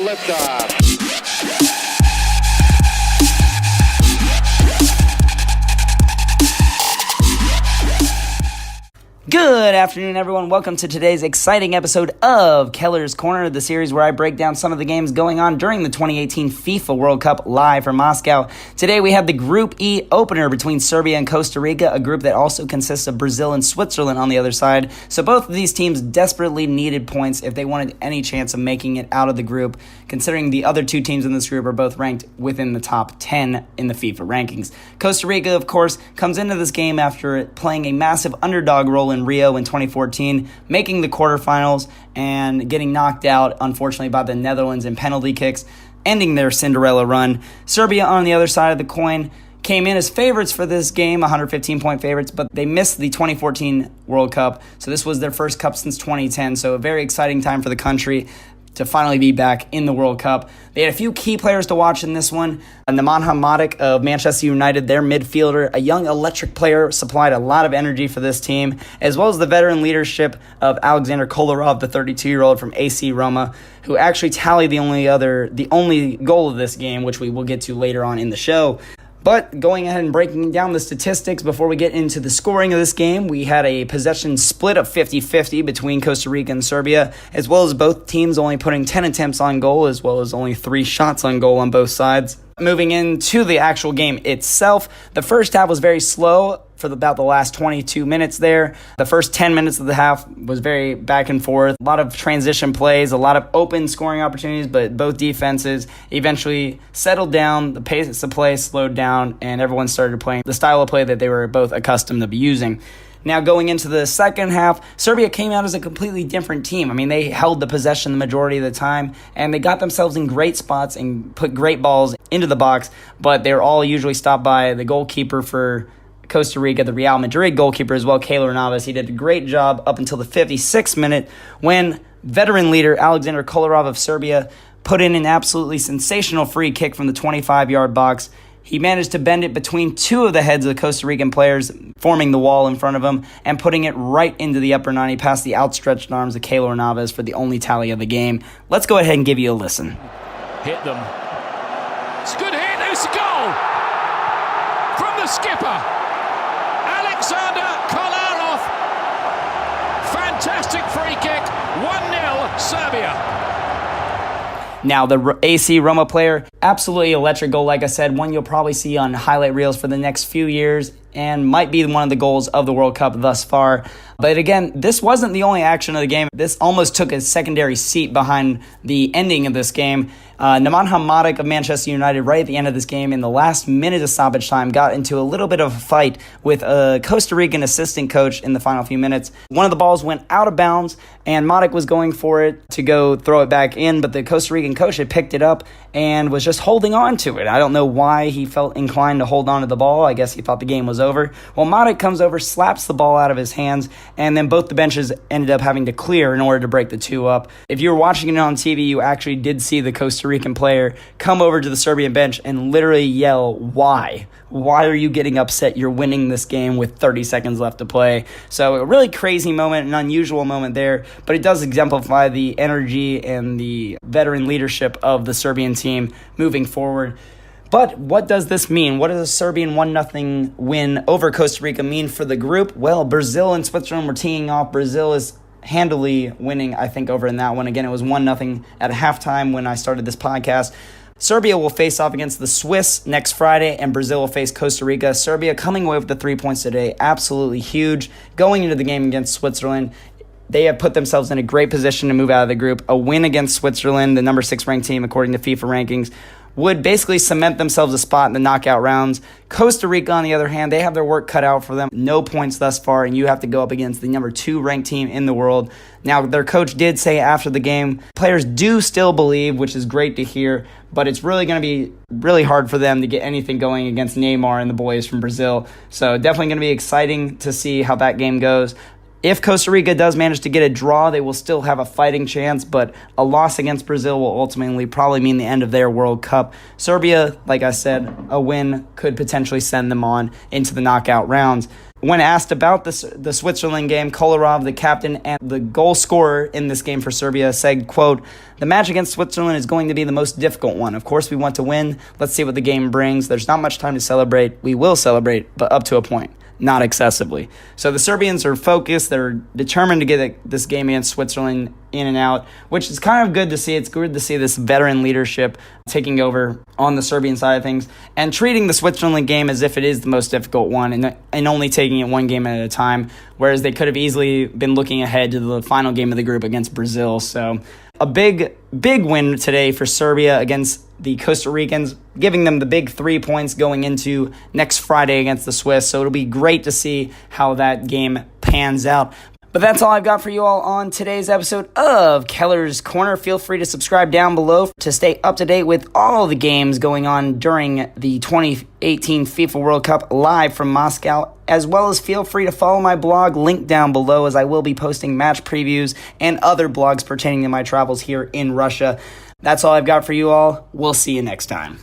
liftoff. Good afternoon, everyone. Welcome to today's exciting episode of Keller's Corner, the series where I break down some of the games going on during the 2018 FIFA World Cup live from Moscow. Today we have the Group E opener between Serbia and Costa Rica, a group that also consists of Brazil and Switzerland on the other side. So both of these teams desperately needed points if they wanted any chance of making it out of the group, considering the other two teams in this group are both ranked within the top 10 in the FIFA rankings. Costa Rica, of course, comes into this game after playing a massive underdog role in Rio in 2014, making the quarterfinals and getting knocked out, unfortunately, by the Netherlands in penalty kicks, ending their Cinderella run. Serbia, on the other side of the coin, came in as favorites for this game, 115-point favorites, but they missed the 2014 World Cup, so this was their first cup since 2010, so a very exciting time for the country to finally be back in the World Cup. They had a few key players to watch in this one. Nemanja Matic of Manchester United, their midfielder, a young electric player, supplied a lot of energy for this team, as well as the veteran leadership of Alexander Kolarov, the 32-year-old from AC Roma, who actually tallied the only goal of this game, which we will get to later on in the show. But going ahead and breaking down the statistics before we get into the scoring of this game, we had a possession split of 50-50 between Costa Rica and Serbia, as well as both teams only putting 10 attempts on goal, as well as only 3 shots on goal on both sides. Moving into the actual game itself, the first half was very slow for about the last 22 minutes there. The first 10 minutes of the half was very back and forth. A lot of transition plays, a lot of open scoring opportunities, but both defenses eventually settled down. The pace of play slowed down, and everyone started playing the style of play that they were both accustomed to using. Now, going into the second half, Serbia came out as a completely different team. I mean, they held the possession the majority of the time, and they got themselves in great spots and put great balls into the box, but they were all usually stopped by the goalkeeper for Costa Rica, the Real Madrid goalkeeper as well, Keller. He did a great job up until the 56th minute when veteran leader Alexander Kolarov of Serbia put in an absolutely sensational free kick from the 25-yard box. He managed to bend it between two of the heads of the Costa Rican players, forming the wall in front of him, and putting it right into the upper 90 past the outstretched arms of Keylor Navas for the only tally of the game. Let's go ahead and give you a listen. Hit them. It's a good hit. It's a goal from the skipper, Alexander Kolarov. Fantastic free kick. 1-0 Serbia. Now, the AC Roma player, absolutely electric goal, like I said, one you'll probably see on highlight reels for the next few years and might be one of the goals of the World Cup thus far. But again, this wasn't the only action of the game. This almost took a secondary seat behind the ending of this game. Nemanja Matic of Manchester United, right at the end of this game, in the last minute of stoppage time, got into a little bit of a fight with a Costa Rican assistant coach in the final few minutes. One of the balls went out of bounds, and Matic was going for it to go throw it back in, but the Costa Rican coach had picked it up and was just holding on to it. I don't know why he felt inclined to hold on to the ball. I guess he thought the game was over. Well, Matic comes over, slaps the ball out of his hands, and then both the benches ended up having to clear in order to break the two up. If you were watching it on TV, you actually did see the Costa Rican player come over to the Serbian bench and literally yell, "Why? Why are you getting upset? You're winning this game with 30 seconds left to play." So a really crazy moment, an unusual moment there, but it does exemplify the energy and the veteran leadership of the Serbian team moving forward. But what does this mean? What does a Serbian 1-0 win over Costa Rica mean for the group? Well, Brazil and Switzerland were teeing off. Brazil is handily winning, I think, over in that one. Again, it was 1-0 at halftime when I started this podcast. Serbia will face off against the Swiss next Friday, and Brazil will face Costa Rica. Serbia coming away with the 3 points today, absolutely huge. Going into the game against Switzerland, they have put themselves in a great position to move out of the group. A win against Switzerland, the number 6 ranked team according to FIFA rankings, would basically cement themselves a spot in the knockout rounds. Costa Rica, on the other hand, they have their work cut out for them. No points thus far, and you have to go up against the number 2 ranked team in the world. Now, their coach did say after the game, players do still believe, which is great to hear, but it's really going to be really hard for them to get anything going against Neymar and the boys from Brazil. So definitely going to be exciting to see how that game goes. If Costa Rica does manage to get a draw, they will still have a fighting chance, but a loss against Brazil will ultimately probably mean the end of their World Cup. Serbia, like I said, a win could potentially send them on into the knockout rounds. When asked about the Switzerland game, Kolarov, the captain and the goal scorer in this game for Serbia, said, quote, "The match against Switzerland is going to be the most difficult one. Of course, we want to win. Let's see what the game brings. There's not much time to celebrate. We will celebrate, but up to a point, not excessively." So the Serbians are focused. They're determined to get this game against Switzerland in and out, which is kind of good to see. It's good to see this veteran leadership taking over on the Serbian side of things and treating the Switzerland game as if it is the most difficult one and only taking it one game at a time, whereas they could have easily been looking ahead to the final game of the group against Brazil. So a big win today for Serbia against the Costa Ricans, giving them the big 3 points going into next Friday against the Swiss. So it'll be great to see how that game pans out. But that's all I've got for you all on today's episode of Keller's Corner. Feel free to subscribe down below to stay up to date with all the games going on during the 2018 FIFA World Cup live from Moscow, as well as feel free to follow my blog linked down below, as I will be posting match previews and other blogs pertaining to my travels here in Russia. That's all I've got for you all. We'll see you next time.